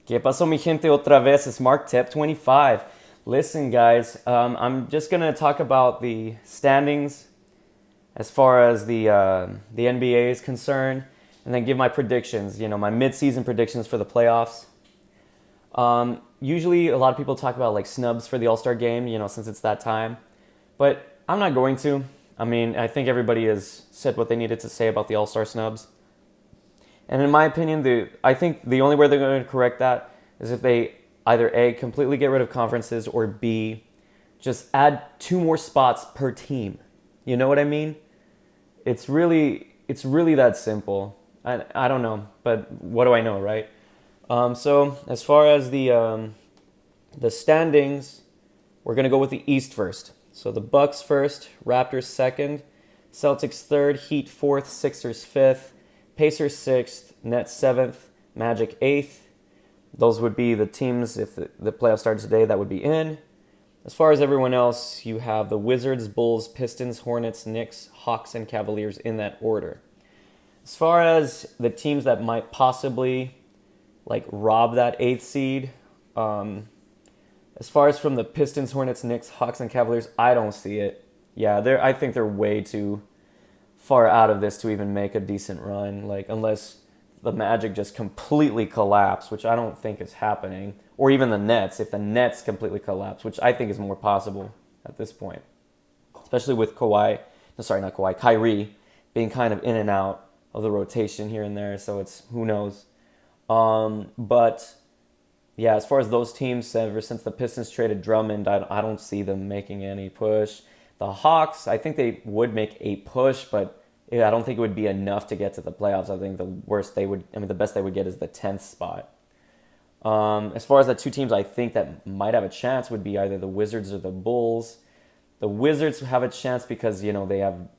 ¿Qué pasó, mi gente? Otra vez, it's Mark Tep 25. Listen, guys, I'm just gonna talk about the standings as far as the NBA is concerned, and then give my predictions. My mid-season predictions for the playoffs. Usually, a lot of people talk about like snubs for the All-Star game. Since it's that time, but I'm not going to. I think everybody has said what they needed to say about the All-Star snubs. And in my opinion, I think the only way they're going to correct that is if they either A, completely get rid of conferences, or B, just add 2 more spots per team. You know what I mean? It's really that simple. I don't know, but what do I know, right? So as far as the standings, we're gonna go with the East first. So the Bucks first, Raptors second, Celtics third, Heat fourth, Sixers fifth, Pacers sixth, Nets seventh, Magic eighth. Those would be the teams, if the playoffs started today, that would be in. As far as everyone else, you have the Wizards, Bulls, Pistons, Hornets, Knicks, Hawks, and Cavaliers in that order. As far as the teams that might possibly rob that 8th seed, as far as from the Pistons, Hornets, Knicks, Hawks, and Cavaliers, I don't see it. Yeah, I think they're way too far out of this to even make a decent run. Unless the Magic just completely collapse, which I don't think is happening, or even the Nets, if the Nets completely collapse, which I think is more possible at this point, especially with Kyrie being kind of in and out of the rotation here and there, so it's, who knows. But yeah, as far as those teams, ever since the Pistons traded Drummond, I don't see them making any push. The Hawks, I think they would make a push, but I don't think it would be enough to get to the playoffs. I think the best they would get is the 10th spot. As far as the 2 teams I think that might have a chance would be either the Wizards or the Bulls. The Wizards have a chance because, they have,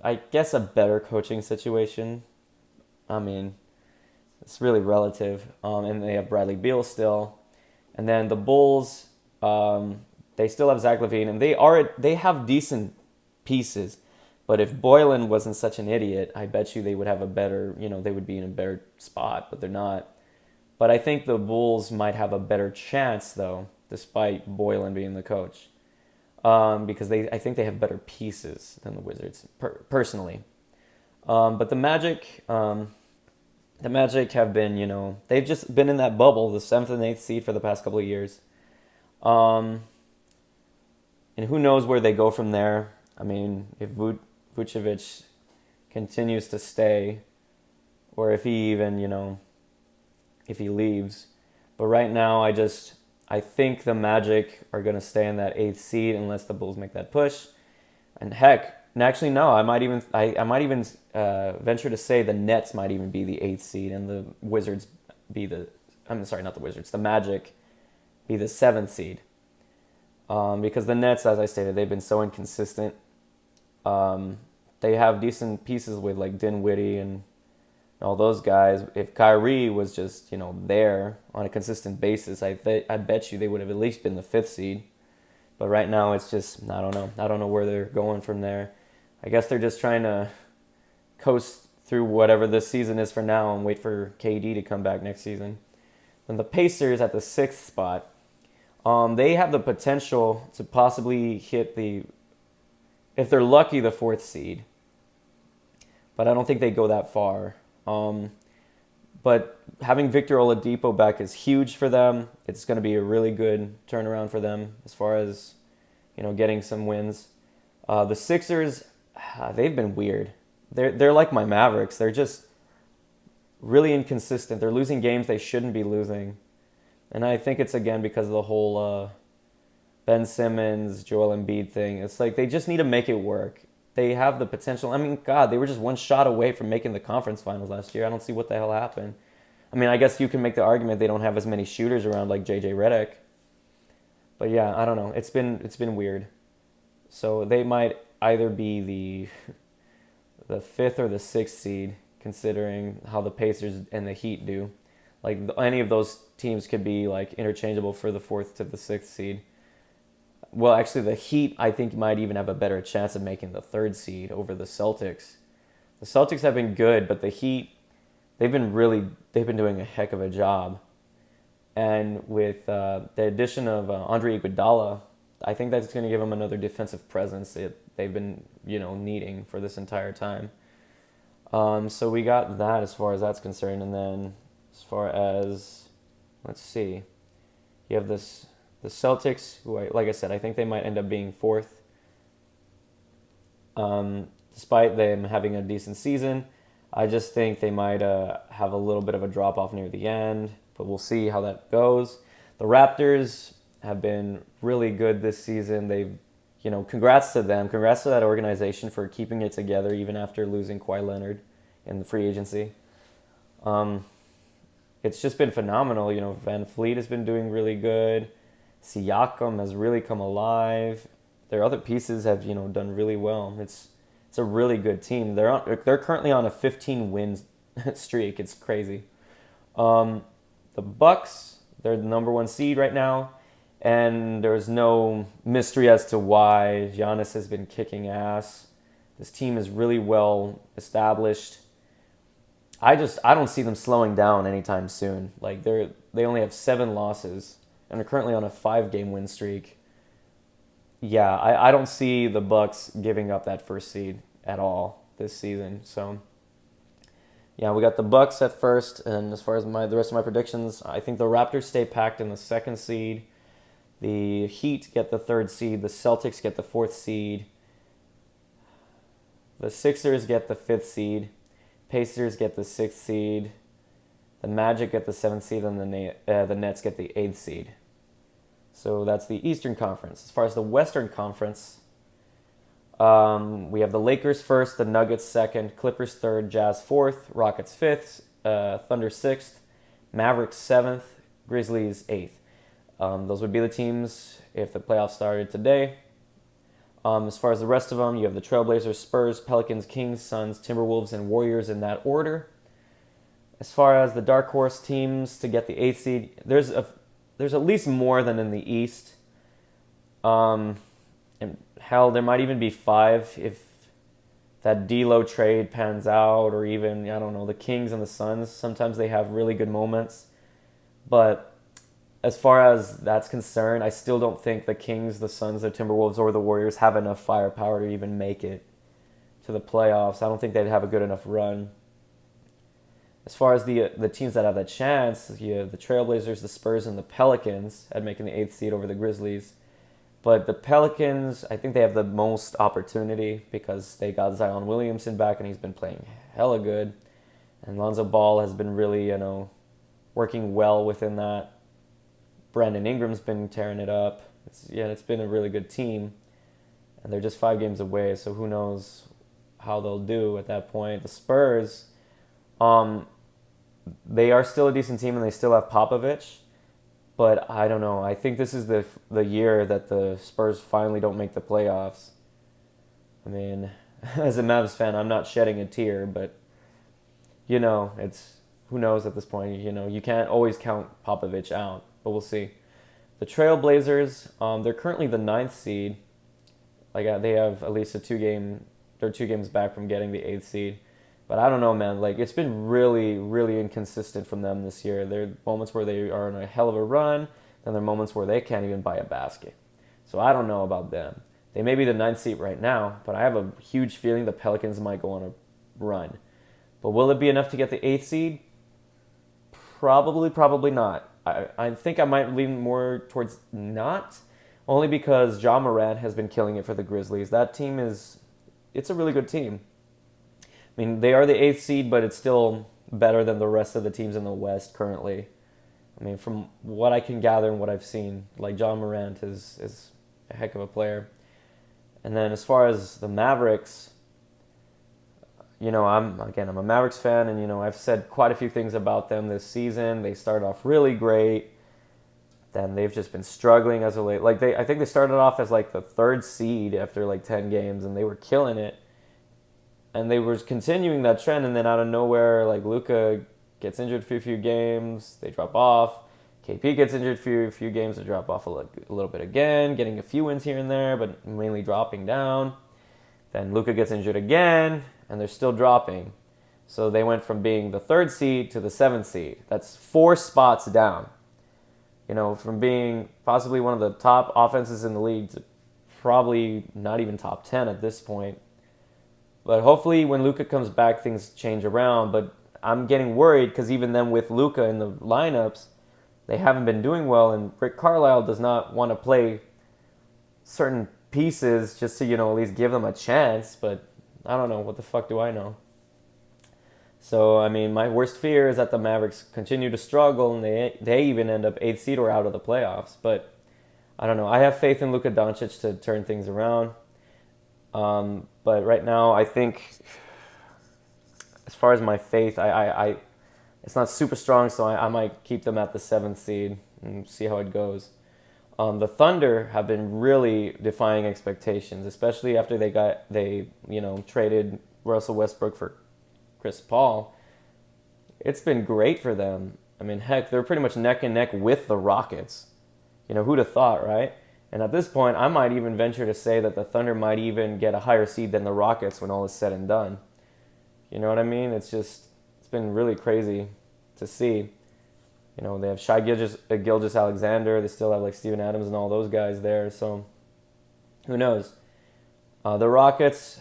I guess, a better coaching situation. It's really relative. And they have Bradley Beal still. And then the Bulls, they still have Zach LaVine, and they have decent pieces. But if Boylan wasn't such an idiot, I bet you they would have a better, they would be in a better spot, but they're not. But I think the Bulls might have a better chance, though, despite Boylan being the coach, because I think they have better pieces than the Wizards, personally. But the Magic have been, they've just been in that bubble, the 7th and 8th seed for the past couple of years. And who knows where they go from there. If Vucevic continues to stay, or if he even, if he leaves. But right now, I think the Magic are going to stay in that 8th seed unless the Bulls make that push. And actually, no, I might even venture to say the Nets might even be the 8th seed and the Wizards be the Magic be the 7th seed. Because the Nets, as I stated, they've been so inconsistent. They have decent pieces with Dinwiddie and all those guys. If Kyrie was just there on a consistent basis, I bet you they would have at least been the 5th seed. But right now it's just, I don't know. I don't know where they're going from there. I guess they're just trying to coast through whatever this season is for now and wait for KD to come back next season. Then the Pacers at the 6th spot. They have the potential to possibly hit if they're lucky, the 4th seed. But I don't think they go that far. But having Victor Oladipo back is huge for them. It's going to be a really good turnaround for them as far as, getting some wins. The Sixers, they've been weird. They're like my Mavericks. They're just really inconsistent. They're losing games they shouldn't be losing. And I think it's, again, because of the whole Ben Simmons, Joel Embiid thing. It's like they just need to make it work. They have the potential. They were just one shot away from making the conference finals last year. I don't see what the hell happened. I guess you can make the argument they don't have as many shooters around like J.J. Redick. But yeah, I don't know. It's been weird. So they might either be the 5th or the 6th seed, considering how the Pacers and the Heat do. Any of those teams could be interchangeable for the 4th to the 6th seed. Well, actually, the Heat, I think, might even have a better chance of making the 3rd seed over the Celtics. The Celtics have been good, but the Heat, they've been doing a heck of a job. And with the addition of Andre Iguodala, I think that's going to give them another defensive presence that they've been, needing for this entire time. So we got that as far as that's concerned. And then as far as, let's see, you have the Celtics, who, like I said, I think they might end up being fourth. Despite them having a decent season, I just think they might have a little bit of a drop-off near the end, but we'll see how that goes. The Raptors have been really good this season. They've, congrats to them. Congrats to that organization for keeping it together even after losing Kawhi Leonard in the free agency. It's just been phenomenal. Van Fleet has been doing really good. Siakam has really come alive. Their other pieces have, done really well. It's a really good team. They're currently on a 15-win streak. It's crazy. The Bucks, they're the number 1 seed right now, and there's no mystery as to why. Giannis has been kicking ass. This team is really well established. I don't see them slowing down anytime soon. Like they only have 7 losses and are currently on a 5-game win streak. Yeah, I don't see the Bucks giving up that first seed at all this season. So, yeah, we got the Bucks at first, and as far as the rest of my predictions, I think the Raptors stay packed in the 2nd seed. The Heat get the 3rd seed. The Celtics get the 4th seed. The Sixers get the 5th seed. Pacers get the 6th seed. The Magic get the 7th seed, and the Nets get the 8th seed. So that's the Eastern Conference. As far as the Western Conference, we have the Lakers first, the Nuggets second, Clippers third, Jazz fourth, Rockets fifth, Thunder sixth, Mavericks seventh, Grizzlies eighth. Those would be the teams if the playoffs started today. As far as the rest of them, you have the Trailblazers, Spurs, Pelicans, Kings, Suns, Timberwolves, and Warriors in that order. As far as the dark horse teams to get the 8th seed, there's at least more than in the East. And hell, there might even be 5 if that D'Lo trade pans out, or even, I don't know, the Kings and the Suns. Sometimes they have really good moments. But as far as that's concerned, I still don't think the Kings, the Suns, the Timberwolves, or the Warriors have enough firepower to even make it to the playoffs. I don't think they'd have a good enough run. As far as the teams that have that chance, you have the Trailblazers, the Spurs, and the Pelicans at making the 8th seed over the Grizzlies. But the Pelicans, I think they have the most opportunity because they got Zion Williamson back and he's been playing hella good. And Lonzo Ball has been really, working well within that. Brandon Ingram's been tearing it up. It's been a really good team. And they're just 5 games away, so who knows how they'll do at that point. The Spurs, they are still a decent team and they still have Popovich. But I don't know. I think this is the year that the Spurs finally don't make the playoffs. I mean, as a Mavs fan, I'm not shedding a tear, but, it's who knows at this point. You can't always count Popovich out, but we'll see. The Trailblazers, they're currently the 9th seed. Like, they have at least they're 2 games back from getting the 8th seed. But I don't know, man. Like, it's been really, really inconsistent from them this year. There are moments where they are on a hell of a run, then there are moments where they can't even buy a basket. So I don't know about them. They may be the 9th seed right now, but I have a huge feeling the Pelicans might go on a run. But will it be enough to get the 8th seed? Probably not. I think I might lean more towards not, only because Ja Morant has been killing it for the Grizzlies. That team it's a really good team. I mean, they are the 8th seed, but it's still better than the rest of the teams in the West currently. I mean, from what I can gather and what I've seen, like, Ja Morant is a heck of a player. And then as far as the Mavericks, I'm a Mavericks fan, and, I've said quite a few things about them this season. They started off really great. Then they've just been struggling as of late. I think they started off as, the 3rd seed after, 10 games, and they were killing it. And they were continuing that trend, and then out of nowhere, Luka gets injured for a few games, they drop off. KP gets injured for a few games, they drop off a little bit again, getting a few wins here and there, but mainly dropping down. Then Luka gets injured again, and they're still dropping. So they went from being the 3rd seed to the 7th seed. That's 4 spots down. From being possibly one of the top offenses in the league to probably not even top 10 at this point. But hopefully when Luka comes back, things change around. But I'm getting worried because even then with Luka in the lineups, they haven't been doing well. And Rick Carlisle does not want to play certain pieces just to, at least give them a chance. But I don't know. What the fuck do I know? So, I mean, my worst fear is that the Mavericks continue to struggle and they even end up 8th seed or out of the playoffs. But I don't know. I have faith in Luka Doncic to turn things around. But right now, I think as far as my faith, I it's not super strong, so I might keep them at the 7th seed and see how it goes. The Thunder have been really defying expectations, especially after they traded Russell Westbrook for Chris Paul. It's been great for them. I mean, heck, they're pretty much neck and neck with the Rockets. Who'd have thought, right? And at this point, I might even venture to say that the Thunder might even get a higher seed than the Rockets when all is said and done. You know what I mean? It's been really crazy to see. They have Shai Gilgeous-Alexander. They still have like Steven Adams and all those guys there. So who knows? The Rockets,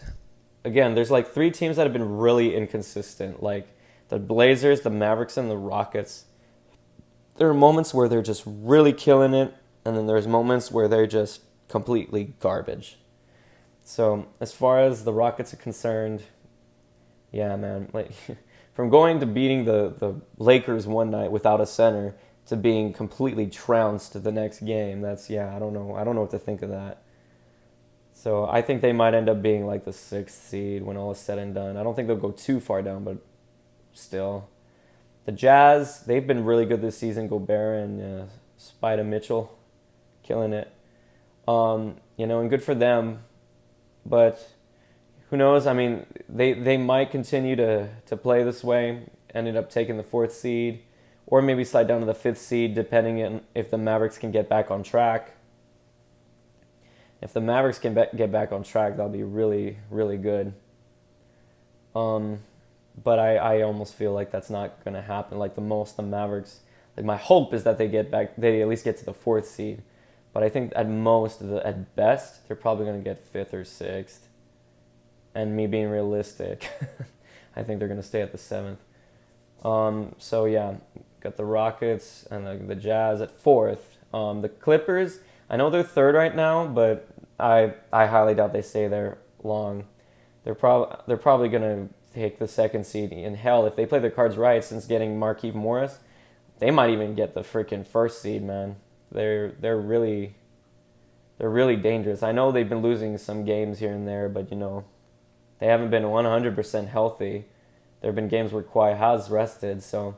again, there's like 3 teams that have been really inconsistent. Like the Blazers, the Mavericks, and the Rockets. There are moments where they're just really killing it. And then there's moments where they're just completely garbage. So as far as the Rockets are concerned, yeah, man. Like from going to beating the Lakers one night without a center to being completely trounced the next game, I don't know. I don't know what to think of that. So I think they might end up being like the 6th seed when all is said and done. I don't think they'll go too far down, but still. The Jazz, they've been really good this season. Gobert and Spida Mitchell. Killing it. And good for them. But who knows? I mean, they might continue to play this way, ended up taking the 4th seed, or maybe slide down to the 5th seed, depending on if the Mavericks can get back on track. If the Mavericks can get back on track, that'll be really, really good. But I almost feel like that's not going to happen. Like the Mavericks, like my hope is that they at least get to the 4th seed. But I think at best, they're probably going to get 5th or 6th. And me being realistic, I think they're going to stay at the 7th. So yeah, got the Rockets and the Jazz at 4th. The Clippers, I know they're 3rd right now, but I highly doubt they stay there long. They're probably going to take the 2nd seed. And hell, if they play their cards right, since getting Markieff Morris, they might even get the freaking 1st seed, man. They're really dangerous. I know they've been losing some games here and there, but they haven't been 100% healthy. There have been games where Kawhi has rested, so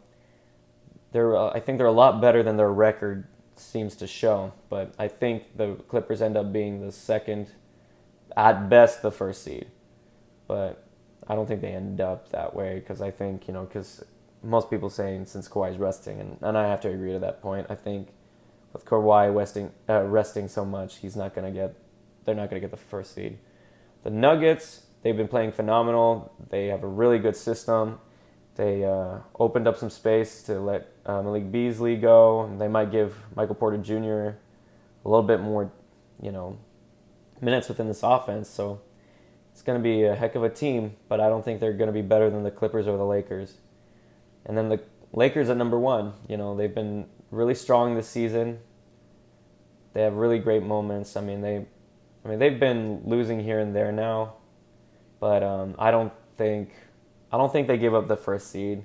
I think they're a lot better than their record seems to show. But I think the Clippers end up being the 2nd, at best the 1st seed. But I don't think they end up that way because I think because most people saying since Kawhi's resting, and I have to agree to that point. I think with Kawhi resting so much, they're not gonna get the 1st seed. The Nuggets, they've been playing phenomenal. They have a really good system. They opened up some space to let Malik Beasley go. And they might give Michael Porter Jr. a little bit more, minutes within this offense. So it's going to be a heck of a team, but I don't think they're going to be better than the Clippers or the Lakers. And then the Lakers at number 1. They've been really strong this season. They have really great moments. I mean, they've been losing here and there now, but I don't think they give up the 1st seed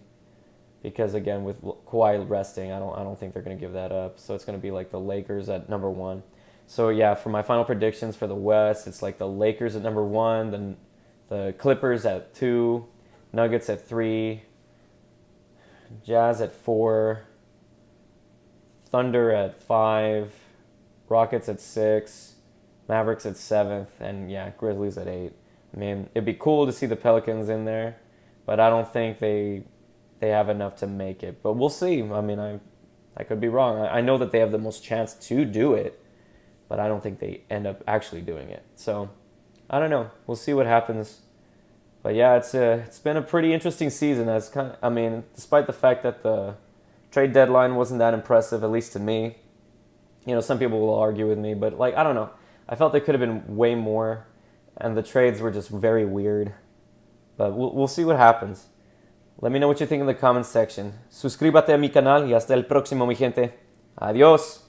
because again with Kawhi resting, I don't think they're going to give that up. So it's going to be like the Lakers at number 1. So yeah, for my final predictions for the West, it's like the Lakers at number 1, then the Clippers at 2, Nuggets at 3, Jazz at 4, Thunder at 5, Rockets at 6, Mavericks at 7th, and yeah, Grizzlies at 8. I mean, it'd be cool to see the Pelicans in there, but I don't think they have enough to make it. But we'll see. I mean, I could be wrong. I know that they have the most chance to do it, but I don't think they end up actually doing it. So I don't know. We'll see what happens. But yeah, it's been a pretty interesting season. Despite the fact that the trade deadline wasn't that impressive, at least to me. You know, some people will argue with me, but like, I don't know. I felt there could have been way more, and the trades were just very weird. But we'll see what happens. Let me know what you think in the comments section. Suscríbete a mi canal y hasta el próximo, mi gente. Adiós.